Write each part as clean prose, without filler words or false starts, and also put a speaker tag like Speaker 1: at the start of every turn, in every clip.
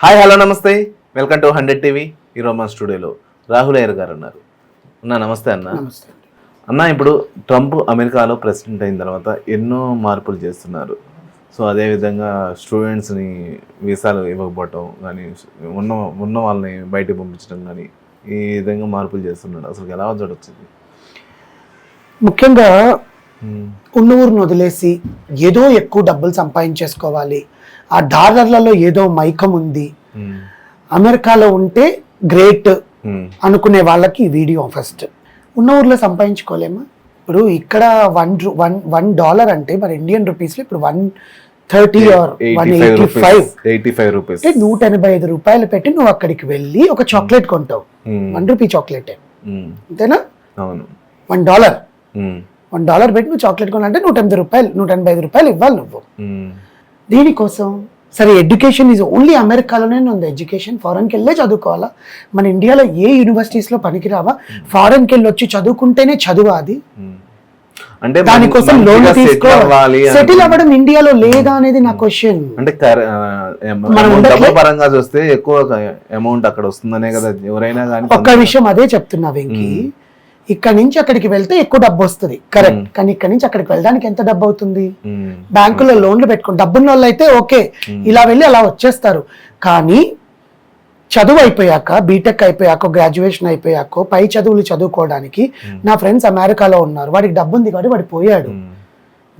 Speaker 1: Hi hello నమస్తే, welcome to 100 TV. ఈరోజు మా స్టూడియోలో రాహుల్ అయ్యర్ గారు ఉన్నారు. అన్న నమస్తే. అన్న ఇప్పుడు ట్రంప్ అమెరికాలో ప్రెసిడెంట్ అయిన తర్వాత ఎన్నో మార్పులు చేస్తున్నారు. సో అదేవిధంగా స్టూడెంట్స్ని వీసాలు ఇవ్వకపోవటం కానీ, ఉన్న వాళ్ళని బయటకు పంపించడం కానీ, ఈ విధంగా మార్పులు చేస్తున్నాడు. అసలు ఎలా చూడొచ్చింది?
Speaker 2: ముఖ్యంగా ఉన్న ఊరిని వదిలేసి ఏదో ఎక్కువ డబ్బులు సంపాదించేసుకోవాలి, ఆ డాలర్లలో ఏదో మైకం ఉంది, అమెరికాలో ఉంటే గ్రేట్ అనుకునే వాళ్ళకి ఈ వీడియో ఫస్ట్. ఉన్న ఊర్లో సంపాదించుకోలేమా? ఇప్పుడు ఇక్కడ $1 అంటే మన ఇండియన్ రూపీస్లో ఇప్పుడు 130 or 185
Speaker 1: రూపీస్,
Speaker 2: 185 రూపాయలు పెట్టి నువ్వు అక్కడికి వెళ్ళి ఒక చాక్లెట్ కొంటావు. ₹1 చాక్లెట్ అంతేనా?
Speaker 1: అవును.
Speaker 2: $1 పెట్టి నువ్వు చాక్లెట్ కొనాలంటే $185 రూపాయలు ఇవ్వాలి నువ్వు. దీనికోసం సరే, ఎడ్యుకేషన్ ఈజ్ ఓన్లీ అమెరికాలోనే ఉంది. ఎడ్యుకేషన్ ఫారెన్కి వెళ్ళే చదువుకోవాలా? మన ఇండియాలో ఏ యూనివర్సిటీస్లో పనికిరావా? ఫారెన్కి వెళ్ళి వచ్చి చదువుకుంటేనే చదువా అది?
Speaker 1: అంటే
Speaker 2: దానికోసం లోన్ తీసుకోవాలి. సెటిల్ అవ్వడం ఇండియాలో లేదా అనేది నా క్వశ్చన్.
Speaker 1: అంటే పరంగా చూస్తే ఎక్కువ అమౌంట్ అక్కడ వస్తుందనే కదా ఎవరైనా కానీ.
Speaker 2: ఒక్క విషయం అదే చెప్తున్నా వెంకీ, ఇక్కడ నుంచి అక్కడికి వెళ్తే ఎక్కువ డబ్బు వస్తుంది, కరెక్ట్. కానీ ఇక్కడ నుంచి అక్కడికి వెళ్ళడానికి ఎంత డబ్బు అవుతుంది? బ్యాంకులో లోన్లు పెట్టుకుని డబ్బున్న వాళ్ళు అయితే ఓకే, ఇలా వెళ్ళి అలా వచ్చేస్తారు. కానీ చదువు అయిపోయాక, బీటెక్ అయిపోయాక, గ్రాడ్యుయేషన్ అయిపోయాక, పై చదువులు చదువుకోవడానికి నా ఫ్రెండ్స్ అమెరికాలో ఉన్నారు. వాడికి డబ్బు ఉంది కాబట్టి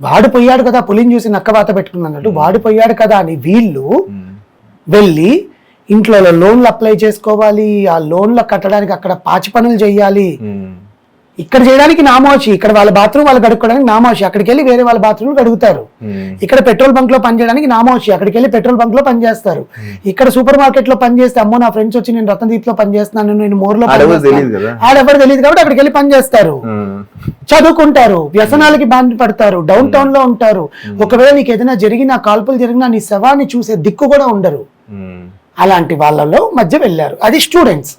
Speaker 2: వాడు పోయాడు కదా, పులిని చూసి నక్కవాత పెట్టుకున్నట్టు వాడు పోయాడు కదా అని వీళ్ళు వెళ్ళి ఇంట్లో లోన్లు అప్లై చేసుకోవాలి, ఆ లోన్లు కట్టడానికి అక్కడ పాచి పనులు చేయాలి. ఇక్కడ చేయడానికి నామోషి, ఇక్కడ వాళ్ళ బాత్రూమ్ వాళ్ళు కడుక్కోవడానికి నామోషి, అక్కడికి వెళ్ళి వేరే వాళ్ళ బాత్రూమ్ కడుగుతారు. ఇక్కడ పెట్రోల్ బంక్ లో పనిచేయడానికి నామోషి, అక్కడికి వెళ్ళి పెట్రోల్ బంక్ లో పనిచేస్తారు. ఇక్కడ సూపర్ మార్కెట్ లో పనిచేస్తే అమ్మో నా ఫ్రెండ్స్ వచ్చి నేను రతనదీప్ లో పనిచేస్తున్నాను, నేను మోర్లో ఆడెవరు తెలియదు కాబట్టి అక్కడికి వెళ్ళి పనిచేస్తారు, చదువుకుంటారు, వ్యసనాలకి బాధ పడతారు, డౌన్ టౌన్ లో ఉంటారు. ఒకవేళ నీకు ఏదైనా జరిగినా, కాల్పులు జరిగినా నీ శవాన్ని చూసే దిక్కు కూడా ఉండరు. అలాంటి వాళ్ళలో మధ్య వెళ్ళారు. అది స్టూడెంట్స్.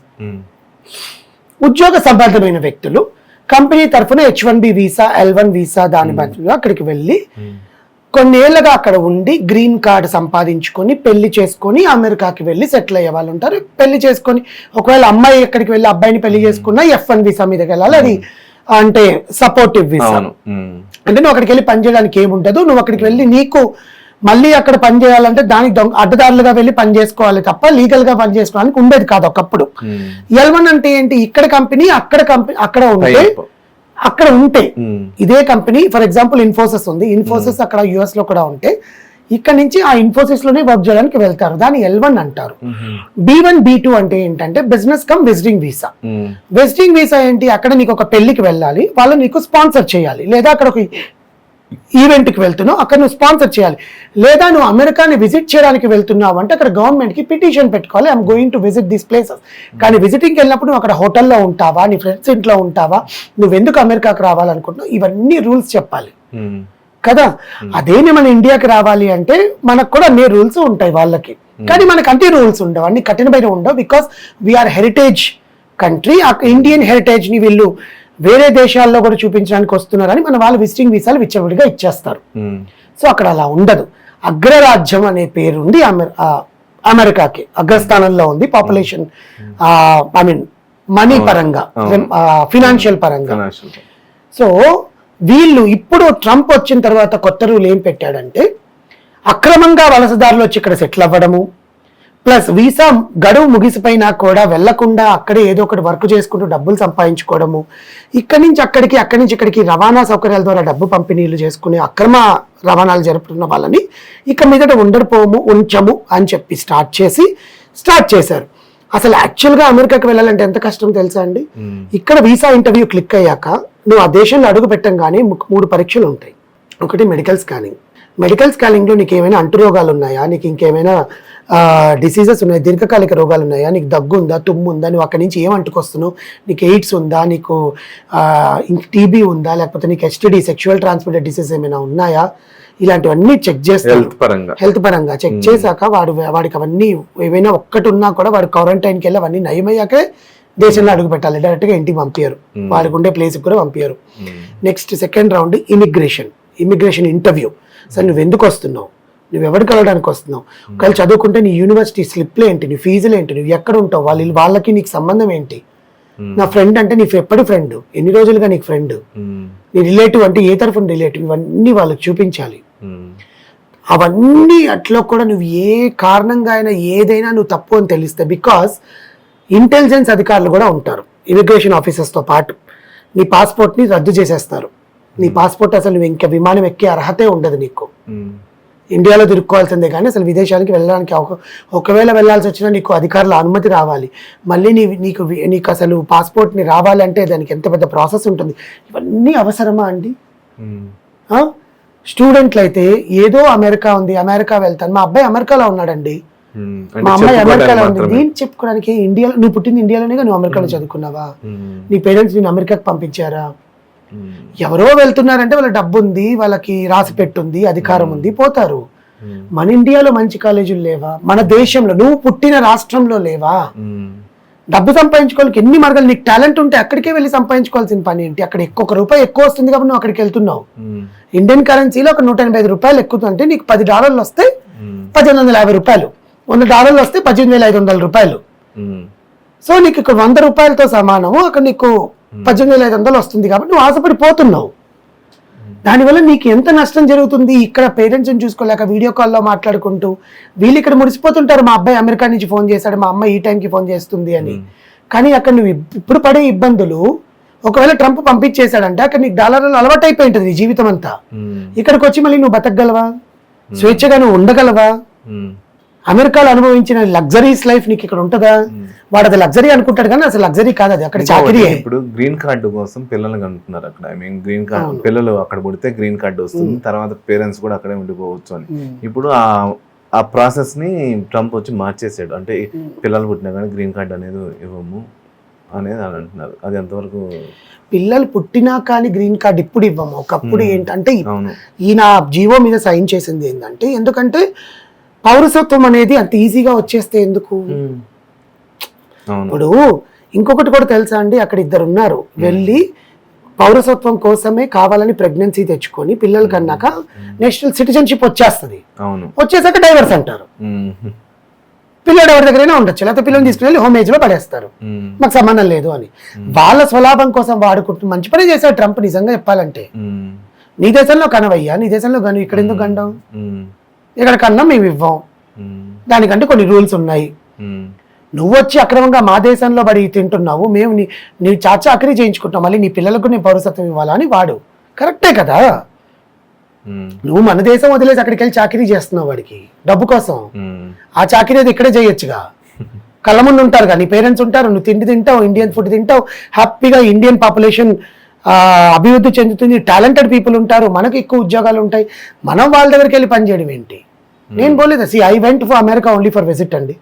Speaker 2: ఉద్యోగ సంబంధమైన వ్యక్తులు కంపెనీ తరఫున H1B వీసా, L1 వీసా దాని మధ్యలో అక్కడికి వెళ్ళి కొన్నేళ్లుగా అక్కడ ఉండి గ్రీన్ కార్డు సంపాదించుకొని పెళ్లి చేసుకొని అమెరికాకి వెళ్ళి సెటిల్ అయ్యే వాళ్ళు ఉంటారు. పెళ్లి చేసుకొని ఒకవేళ అమ్మాయి ఎక్కడికి వెళ్ళి అబ్బాయిని పెళ్లి చేసుకున్నా F1 వీసా మీదకి వెళ్ళాలి. అది అంటే సపోర్టివ్ వీసా. అంటే నువ్వు అక్కడికి వెళ్ళి పని చేయడానికి ఏముండదు, నువ్వు అక్కడికి వెళ్ళి నీకు మళ్ళీ అక్కడ పని చేయాలంటే దానికి అడ్డదారులుగా వెళ్ళి పని చేసుకోవాలి తప్ప లీగల్ గా పని చేసుకోవడానికి ఉండేది కాదు ఒకప్పుడు. L1 అంటే ఏంటి? ఇక్కడ కంపెనీ అక్కడ ఉంటే ఇదే కంపెనీ, ఫర్ ఎగ్జాంపుల్ ఇన్ఫోసిస్ ఉంది, ఇన్ఫోసిస్ అక్కడ US లో కూడా ఉంటే ఇక్కడ నుంచి ఆ ఇన్ఫోసిస్ లోనే వర్క్ చేయడానికి వెళ్తారు. దాన్ని L1 అంటారు. B1 B2 అంటే ఏంటంటే business come visiting visa. Visiting visa ఏంటి? అక్కడ నీకు ఒక పెళ్లికి వెళ్ళాలి, వాళ్ళు నీకు స్పాన్సర్ చేయాలి, లేదా అక్కడ ఒక ఈవెంట్కి వెళ్తున్నావు అక్కడ నువ్వు స్పాన్సర్ చేయాలి, లేదా నువ్వు అమెరికాని విజిట్ చేయడానికి వెళ్తున్నావు అంటే అక్కడ గవర్నమెంట్కి పిటిషన్ పెట్టుకోవాలి, I'm going to visit this places. కానీ విజిటింగ్కి వెళ్ళినప్పుడు నువ్వు అక్కడ హోటల్లో ఉంటావా, నీ ఫ్రెండ్స్ ఇంట్లో ఉంటావా, నువ్వు ఎందుకు అమెరికాకి రావాలనుకుంటున్నావు, ఇవన్నీ రూల్స్ చెప్పాలి కదా. అదేమి మన ఇండియాకి రావాలి అంటే మనకు కూడా అన్ని రూల్స్ ఉంటాయి వాళ్ళకి, కానీ మనకు అంతే రూల్స్ ఉండవు, అన్ని కఠినమైన ఉండవు. Because we're heritage country. ఆ ఇండియన్ హెరిటేజ్ ని వీళ్ళు వేరే దేశాల్లో కూడా చూపించడానికి వస్తున్నారని మన వాళ్ళు విజిటింగ్ వీసాలు విచ్చలవిడిగా ఇచ్చేస్తారు. సో అక్కడ అలా ఉండదు. అగ్రరాజ్యం అనే పేరు ఉంది అమెరికాకి, అగ్రస్థానంలో ఉంది పాపులేషన్, ఐ మీన్ మనీ పరంగా, ఫినాన్షియల్ పరంగా. సో వీళ్ళు ఇప్పుడు ట్రంప్ వచ్చిన తర్వాత కొత్త రూల్ ఏం పెట్టాడంటే అక్రమంగా వలసదారులు వచ్చి ఇక్కడ సెటిల్ అవ్వడము, ప్లస్ వీసా గడువు ముగిసిపోయినా కూడా వెళ్లకుండా అక్కడే ఏదో ఒకటి వర్క్ చేసుకుంటూ డబ్బులు సంపాదించుకోవడము, ఇక్కడి నుంచి అక్కడికి, అక్కడి నుంచి ఇక్కడికి రవాణా సౌకర్యాల ద్వారా డబ్బు పంపిణీలు చేసుకునే అక్రమ రవాణాలు జరుపుతున్న వాళ్ళని ఇక మీదట ఉంచము అని చెప్పి స్టార్ట్ చేశారు. అసలు యాక్చువల్గా అమెరికాకి వెళ్ళాలంటే ఎంత కష్టం తెలుసా అండి? ఇక్కడ వీసా ఇంటర్వ్యూ క్లిక్ అయ్యాక నువ్వు ఆ దేశంలో అడుగు పెట్టంగానే 3 పరీక్షలు ఉంటాయి. ఒకటి మెడికల్ స్కానింగ్. మెడికల్ స్కానింగ్లో నీకు ఏమైనా అంటురోగాలు ఉన్నాయా, నీకు ఇంకేమైనా డిసీజెస్ ఉన్నాయి, దీర్ఘకాలిక రోగాలు ఉన్నాయా, నీకు దగ్గు ఉందా, తుమ్ము ఉందా, నువ్వు అక్కడి నుంచి ఏం అంటుకొస్తున్నావు, నీకు ఎయిడ్స్ ఉందా, నీకు టీబీ ఉందా, లేకపోతే నీకు STD సెక్షువల్ ట్రాన్స్మిటెడ్ డిసీజ్ ఏమైనా ఉన్నాయా, ఇలాంటివన్నీ చెక్ చేస్తారు. హెల్త్ పరంగా చెక్ చేశాక వాడికి అవన్నీ ఏమైనా ఒక్కటి ఉన్నా కూడా వాడు క్వారంటైన్కి వెళ్ళి అవన్నీ నయమయ్యాకే దేశంలో అడుగు పెట్టాలి, డైరెక్ట్గా ఇంటికి పంపించారు, వాడికి ఉండే ప్లేస్కి కూడా పంపించారు. Next second round immigration interview. Sir నువ్వు ఎందుకు వస్తున్నావు, నువ్వు ఎవరు కలవడానికి వస్తున్నావు, ఒకవేళ చదువుకుంటే నీ యూనివర్సిటీ స్లిప్లు ఏంటి, నీ ఫీజులు ఏంటి, నువ్వు ఎక్కడ ఉంటావు, వాళ్ళకి నీకు సంబంధం ఏంటి. నా ఫ్రెండ్ అంటే నీ ఎప్పటి ఫ్రెండ్, ఎన్ని రోజులుగా నీకు ఫ్రెండ్, నీ రిలేటివ్ అంటే ఏ తరఫున రిలేటివ్, ఇవన్నీ వాళ్ళకి చూపించాలి. అవన్నీ అట్లా కూడా నువ్వు ఏ కారణంగా అయినా ఏదైనా నువ్వు తప్పు అని తెలిస్తే, బికాస్ ఇంటెలిజెన్స్ అధికారులు కూడా ఉంటారు ఇమిగ్రేషన్ ఆఫీసర్స్తో పాటు, నీ పాస్పోర్ట్ని రద్దు చేసేస్తారు. నీ పాస్పోర్ట్ అసలు నువ్వు ఇంకా విమానం ఎక్కే అర్హతే ఉండదు నీకు. ఇండియాలో తిరుక్కోవాల్సిందే కానీ అసలు విదేశానికి వెళ్ళడానికి ఒకవేళ వెళ్ళాల్సి వచ్చినా నీకు అధికారుల అనుమతి రావాలి. మళ్ళీ నీకు అసలు పాస్పోర్ట్ని రావాలంటే దానికి ఎంత పెద్ద ప్రాసెస్ ఉంటుంది. ఇవన్నీ అవసరమా అండి? స్టూడెంట్లు అయితే ఏదో అమెరికా ఉంది, అమెరికా వెళ్తాను, మా అబ్బాయి అమెరికాలో ఉన్నాడండి, మా అమ్మాయి అమెరికాలో ఉంది, దీన్ని చెప్పుకోవడానికి ఇండియాలో, నువ్వు పుట్టింది ఇండియాలోనే, నువ్వు అమెరికాలో చదువుకున్నావా, నీ పేరెంట్స్ నేను అమెరికాకి పంపించారా? ఎవరో వెళ్తున్నారంటే వాళ్ళ డబ్బు ఉంది, వాళ్ళకి రాసి పెట్టుంది, అధికారం ఉంది, పోతారు. మన ఇండియాలో మంచి కాలేజీలు లేవా? మన దేశంలో నువ్వు పుట్టిన రాష్ట్రంలో లేవా? డబ్బు సంపాదించుకోవాలకి ఎన్ని మార్గాలు, నీకు టాలెంట్ ఉంటే అక్కడికే వెళ్ళి సంపాదించుకోవాల్సిన పని ఏంటి? అక్కడ ₹1 ఎక్కువ వస్తుంది కాబట్టి నువ్వు అక్కడికి వెళ్తున్నావు. ఇండియన్ కరెన్సీలో ఒక ₹185 ఎక్కుతుంటే నీకు $10 వస్తే $1850, $100 వస్తే $18,500. సో నీకు ఇక్కడ ₹100 సమానము, అక్కడ నీకు 18,500 వస్తుంది కాబట్టి నువ్వు ఆశపడిపోతున్నావు. దానివల్ల నీకు ఎంత నష్టం జరుగుతుంది? ఇక్కడ పేరెంట్స్ని చూసుకోలేక వీడియో కాల్లో మాట్లాడుకుంటూ వీళ్ళు ఇక్కడ మురిసిపోతుంటారు, మా అబ్బాయి అమెరికా నుంచి ఫోన్ చేశాడు, మా అమ్మాయి ఈ టైంకి ఫోన్ చేస్తుంది అని. కానీ అక్కడ నువ్వు ఇప్పుడు పడే ఇబ్బందులు, ఒకవేళ ట్రంప్ పంపించేశాడంటే అక్కడ నీకు డాలర్లు అలవాటు అయిపోయి ఉంటుంది నీ జీవితం అంతా. ఇక్కడికి వచ్చి మళ్ళీ నువ్వు బతకగలవా? స్వేచ్ఛగా నువ్వు ఉండగలవా? అమెరికాలో అనుభవించిన లగ్జరీస్ లైఫ్ నీకు ఇక్కడ ఉంటుందా? వాడు అది లగ్జరీ అనుకుంటాడు కానీ అసలు లగ్జరీ కాదు, అది అక్కడ చాకరీ.
Speaker 1: ఇప్పుడు గ్రీన్ కార్డు కోసం పిల్లల్ని కంటున్నారు అక్కడ. ఐ మీన్ గ్రీన్ కార్డు, పిల్లలు అక్కడ పుడితే గ్రీన్ కార్డు వస్తుంది, తర్వాత పేరెంట్స్ కూడా అక్కడే ఉండిపోవచ్చు అని. ఇప్పుడు ఆ ప్రాసెస్ ని ట్రంప్ వచ్చి మార్చేసాడు. అంటే పిల్లలు పుట్టినా కానీ గ్రీన్ కార్డు అనేది ఇవ్వము అనేది అని అంటున్నారు. అది ఎంతవరకు?
Speaker 2: పిల్లలు పుట్టినా కానీ గ్రీన్ కార్డు ఇప్పుడు ఇవ్వము. ఒకప్పుడు ఏంటంటే ఈయన జీవో మీద సైన్ చేసింది ఏంటంటే, ఎందుకంటే పౌరసత్వం అనేది అంత ఈజీగా వచ్చేస్తే ఎందుకు? ఇప్పుడు ఇంకొకటి కూడా తెలుసా అండి, అక్కడ 2 ఉన్నారు వెళ్ళి పౌరసత్వం కోసమే కావాలని ప్రెగ్నెన్సీ తెచ్చుకొని పిల్లలు కన్నాక నేషనల్ సిటిజన్షిప్ వచ్చేస్తుంది. వచ్చేసాక డైవర్స్ అంటారు. పిల్లడు ఎవరి దగ్గరైనా ఉండొచ్చు, లేకపోతే పిల్లల్ని తీసుకుని వెళ్ళి హోమ్ ఏజ్ లో పడేస్తారు, మాకు సంబంధం లేదు అని. వాళ్ళ స్వలాభం కోసం వాడుకుంటూ మంచి పని చేశాడు ట్రంప్ నిజంగా చెప్పాలంటే. నీ దేశంలో కనవయ్యా, నీ దేశంలో కను, ఇక్కడ ఎందుకు కండం? ఇక్కడ కన్నా మేము ఇవ్వం, దానికంటే కొన్ని రూల్స్ ఉన్నాయి. నువ్వు వచ్చి అక్రమంగా మా దేశంలో పడి తింటున్నావు, మేము నీ చాకరీ చేయించుకుంటాం, మళ్ళీ నీ పిల్లలకు నేను పౌరసత్వం ఇవ్వాలని వాడు. కరెక్టే కదా? నువ్వు మన దేశం వదిలేసి అక్కడికి వెళ్ళి చాకరీ చేస్తున్నావు వాడికి డబ్బు కోసం. ఆ చాకరీ అది ఇక్కడే చేయొచ్చుగా, కళ్ళ ముందు ఉంటారు కానీ నీ పేరెంట్స్ ఉంటారు, నువ్వు తిండి తింటావు, ఇండియన్ ఫుడ్ తింటావు, హ్యాపీగా ఇండియన్ పాపులేషన్ అభివృద్ధి చెందుతుంది, టాలెంటెడ్ పీపుల్ ఉంటారు, మనకు ఎక్కువ ఉద్యోగాలు ఉంటాయి. మనం వాళ్ళ దగ్గరికి వెళ్ళి పనిచేయడం ఏంటి? నేను పోలేదు. I went for America only for visit అండి.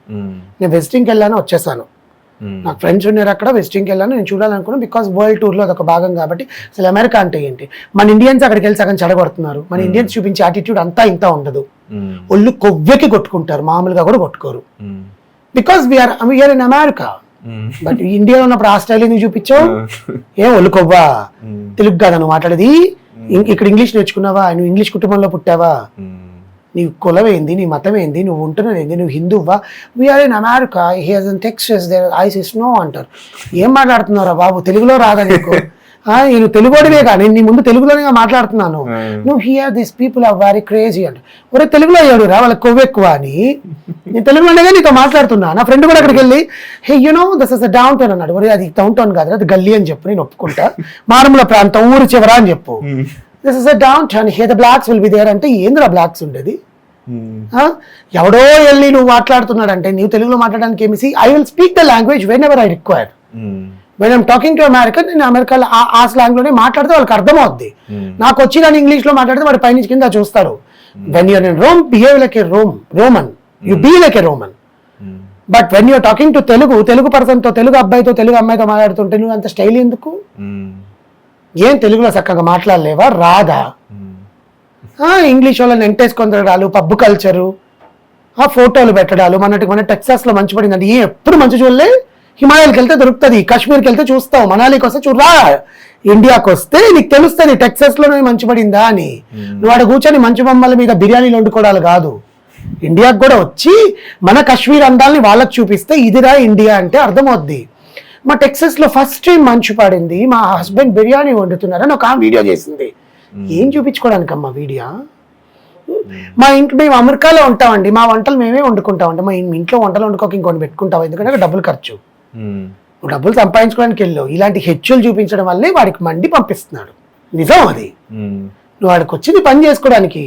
Speaker 2: నేను విజిటింగ్కి వెళ్ళాను, వచ్చేసాను. నాకు ఫ్రెండ్స్ ఉన్నారు అక్కడ, విజిటింగ్కి వెళ్ళాను. నేను చూడాలనుకున్నాను బికాస్ వరల్డ్ టూర్లో అదొక భాగం కాబట్టి. అసలు అమెరికా అంటే ఏంటి? మన ఇండియన్స్ అక్కడికి వెళ్ళి సగం చెడగొడుతున్నారు. మన ఇండియన్స్ చూపించే యాటిట్యూడ్ అంతా ఇంత ఉండదు. ఒళ్ళు కొవ్వెకి కొట్టుకుంటారు, మామూలుగా కూడా కొట్టుకోరు. Because we are in America. But ఇండియాలో ఉన్నప్పుడు ఆ స్టైల్ ఎందుకు చూపించావు? ఏం ఒళ్ళు కొవ్వా? తెలుగు కాదా నువ్వు మాట్లాడేది? ఇక్కడ ఇంగ్లీష్ నేర్చుకున్నావా? నువ్వు ఇంగ్లీష్ కుటుంబంలో పుట్టావా? నీ కులం ఏంది, నీ మతం ఏంది, నువ్వు ఉంటున్నది ఏంది, నువ్వు హిందువా? We are in America, he has in Texas there ice is no అంటారు. ఏం మాట్లాడుతున్నారా బాబు? తెలుగులో రాదా నీకు? నేను తెలుగుడివే కానీ నీ ముందు తెలుగులోనే మాట్లాడుతున్నాను. నువ్వు here this people are very crazy అంటే, ఒరే తెలుగులో అయ్యాడు రా, వాళ్ళకి కొవ్వు ఎక్కువ అని నేను తెలుగులోనే నీతో మాట్లాడుతున్నా. నా ఫ్రెండ్ కూడా అక్కడికి వెళ్ళి hey you know this is downtown అన్నాడు. ఒరే అది డౌన్ టౌన్ కాదు, అది గల్లీ అని చెప్పు, నేను ఒప్పుకుంటా. మారుమూల ప్రాంతం, ఊరు చివరా అని చెప్పు. This is downtown, here the blocks will be there అంటే ఏంద్రా బ్లాక్స్ ఉండేది? ఎవడో వెళ్ళి నువ్వు మాట్లాడుతున్నాడంటే నీవు తెలుగులో మాట్లాడడానికి ఏమి? I will speak the language when ever I require. When I'm talking to America, నేను అమెరికాలో ఆ స్లాంగ్ లోనే మాట్లాడితే వాళ్ళకి అర్థమవుద్ది. నాకు వచ్చి కానీ ఇంగ్లీష్ లో మాట్లాడితే వాడి పైనుంచి కింద చూస్తాడు. When you're in Rome, behave like a Roman, you be like a Roman. But when you're talking to Telugu person తో, తెలుగు అబ్బాయితో, తెలుగు అమ్మాయితో మాట్లాడుతుంటే నువ్వు అంత స్టైల్ ఎందుకు? ఏం తెలుగులో చక్కగా మాట్లాడలేవా? రాదా? ఇంగ్లీష్ వాళ్ళని ఎంటేసుకొని తిరగడాలు, పబ్బు కల్చరు, ఫోటోలు పెట్టడాలు. మన టెక్సాస్ లో మంచు పడిందండి, ఎప్పుడు మంచు చూడలే. హిమాలయాలకు వెళ్తే దొరుకుతుంది, కాశ్మీర్కి వెళ్తే చూస్తావు, మనాలికి వస్తే చూడరా, ఇండియాకి వస్తే నీకు తెలుస్తుంది టెక్సస్ లో మంచు పడిందా అని. నువ్వు ఆడ కూర్చొని మంచు బొమ్మల మీద బిర్యానీలు వండుకోవడాలు కాదు, ఇండియాకి కూడా వచ్చి మన కాశ్మీర్ అందాలని వాళ్ళకి చూపిస్తే ఇదిరా ఇండియా అంటే అర్థమవుద్ది. మా టెక్సస్ లో ఫస్ట్ టైం మంచు పడింది, మా హస్బెండ్ బిర్యానీ వండుతున్నారని ఒక వీడియో చేసింది. ఏం చూపించుకోవడానికి అమ్మా వీడియో? మా ఇంట్లో మేము అమెరికాలో ఉంటామండి, మా వంటలు మేమే వండుకుంటామండి. మా ఇంట్లో వంటలు వండుకోక ఇంకొని పెట్టుకుంటాం, ఎందుకంటే డబ్బులు ఖర్చు. డబ్బులు సంపాదించుకోవడానికి వెళ్ళావు, ఇలాంటి హెచ్చులు చూపించడం వల్లే వాడికి మండి పంపిస్తున్నాడు. నిజం అది. నువ్వు వాడికి వచ్చింది పని చేసుకోవడానికి,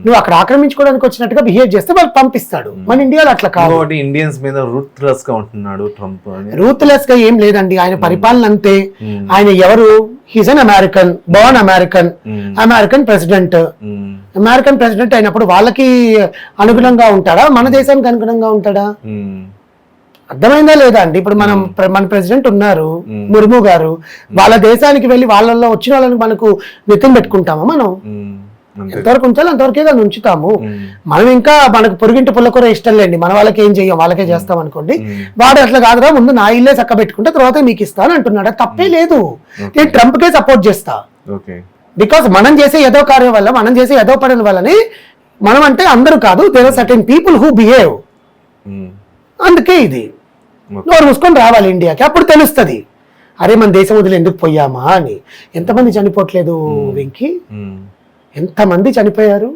Speaker 2: నువ్వు అక్కడ ఆక్రమించుకోవడానికి వచ్చినట్టుగా బిహేవ్ చేస్తే వాడు పంపిస్తాడు. మన ఇండియాలో అట్లా కాదు.
Speaker 1: ఇండియన్స్ మీద రూత్లెస్ గా ఉంటున్నాడు ట్రంప్.
Speaker 2: రూత్లెస్ గా ఏం లేదండి, ఆయన పరిపాలన అంతే. ఆయన ఎవరు? He's an American, Born American, American president. American president అయినప్పుడు వాళ్ళకి అనుగుణంగా ఉంటాడా, మన దేశానికి అనుగుణంగా ఉంటాడా? అర్థమైందా లేదా అండి? ఇప్పుడు మన ప్రెసిడెంట్ ఉన్నారు ముర్ము గారు, వాళ్ళ దేశానికి వెళ్ళి వాళ్ళల్లో వచ్చిన వాళ్ళని మనకు నెత్తిన పెట్టుకుంటామా? మనం ఎంతవరకు ఉంచాలి అంతవరకే దాన్ని ఉంచుతాము. మనం ఇంకా మనకు పొరుగింటి పుల్లకూర ఇష్టం లేండి, మన వాళ్ళకి ఏం చెయ్యం, వాళ్ళకే చేస్తాం అనుకోండి. వాడు అట్లా కాదురా, ముందు నా ఇల్లే చక్క పెట్టుకుంటే తర్వాత మీకు ఇస్తాను అంటున్నాడు. తప్పే లేదు, నేను ట్రంప్ కే సపోర్ట్ చేస్తా. బికాస్ మనం చేసే ఏదో కార్యం వల్ల, మనం చేసే ఏదో పనుల వల్లనే, మనం అంటే అందరూ కాదు, there are certain people who behave. అందుకే ఇది నోరు మూసుకొని రావాలి ఇండియాకి, అప్పుడు తెలుస్తుంది అరే మన దేశం వదిలి ఎందుకు పోయామా అని. ఎంతమంది చనిపోవట్లేదు వెంకీ, ఎంతమంది చనిపోయారు.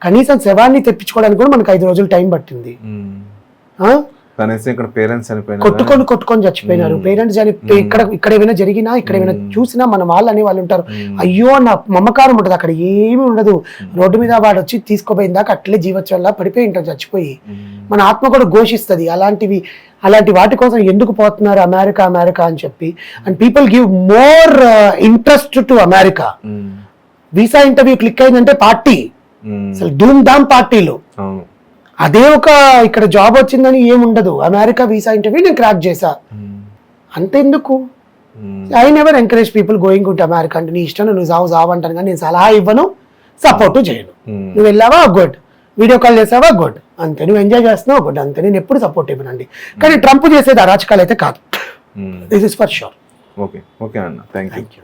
Speaker 2: కనీసం శవాన్ని తెప్పించుకోవడానికి కూడా మనకు 5 రోజులు టైం పట్టింది. కొట్టుకొని చచ్చిపోయినారు పేరెంట్స్. ఇక్కడ ఏమైనా జరిగినా, ఇక్కడ ఏమైనా చూసినా మన వాళ్ళు అనే వాళ్ళు ఉంటారు, అయ్యో నా మమకారం ఉంటుంది. అక్కడ ఏమీ ఉండదు, రోడ్డు మీద వాడు వచ్చి తీసుకోపోయిన దాకా అట్లే జీవోత్సవంలా పడిపోయి ఉంటారు, చచ్చిపోయి. మన ఆత్మ కూడా ఘోషిస్తుంది అలాంటి వాటి కోసం ఎందుకు పోతున్నారు అమెరికా అని చెప్పి. And people give more interest to America. Visa interview click అయిందంటే పార్టీ, అసలు ధూమ్ ధామ్ పార్టీలు. అదే ఒక ఇక్కడ జాబ్ వచ్చిందని ఏముండదు, అమెరికా వీసా ఇంటర్వ్యూ నేను క్రాక్ చేశా అంతెందుకు. I never encourage people going to America. అంటే నీ ఇష్టం, నువ్వు జాబ్ అంటాను, కానీ నేను సలహా ఇవ్వను, సపోర్ట్ చేయను. నువ్వు వెళ్ళావా గుడ్, వీడియో కాల్ చేసావా గుడ్, అంతే. నువ్వు ఎంజాయ్ చేస్తున్నావు గుడ్, అంతే. నేను ఎప్పుడు సపోర్ట్ ఇవ్వనండి. కానీ ట్రంప్ చేసేది అరాచకాలు అయితే కాదు, this is for sure.
Speaker 1: Okay అన్న, థ్యాంక్ యూ.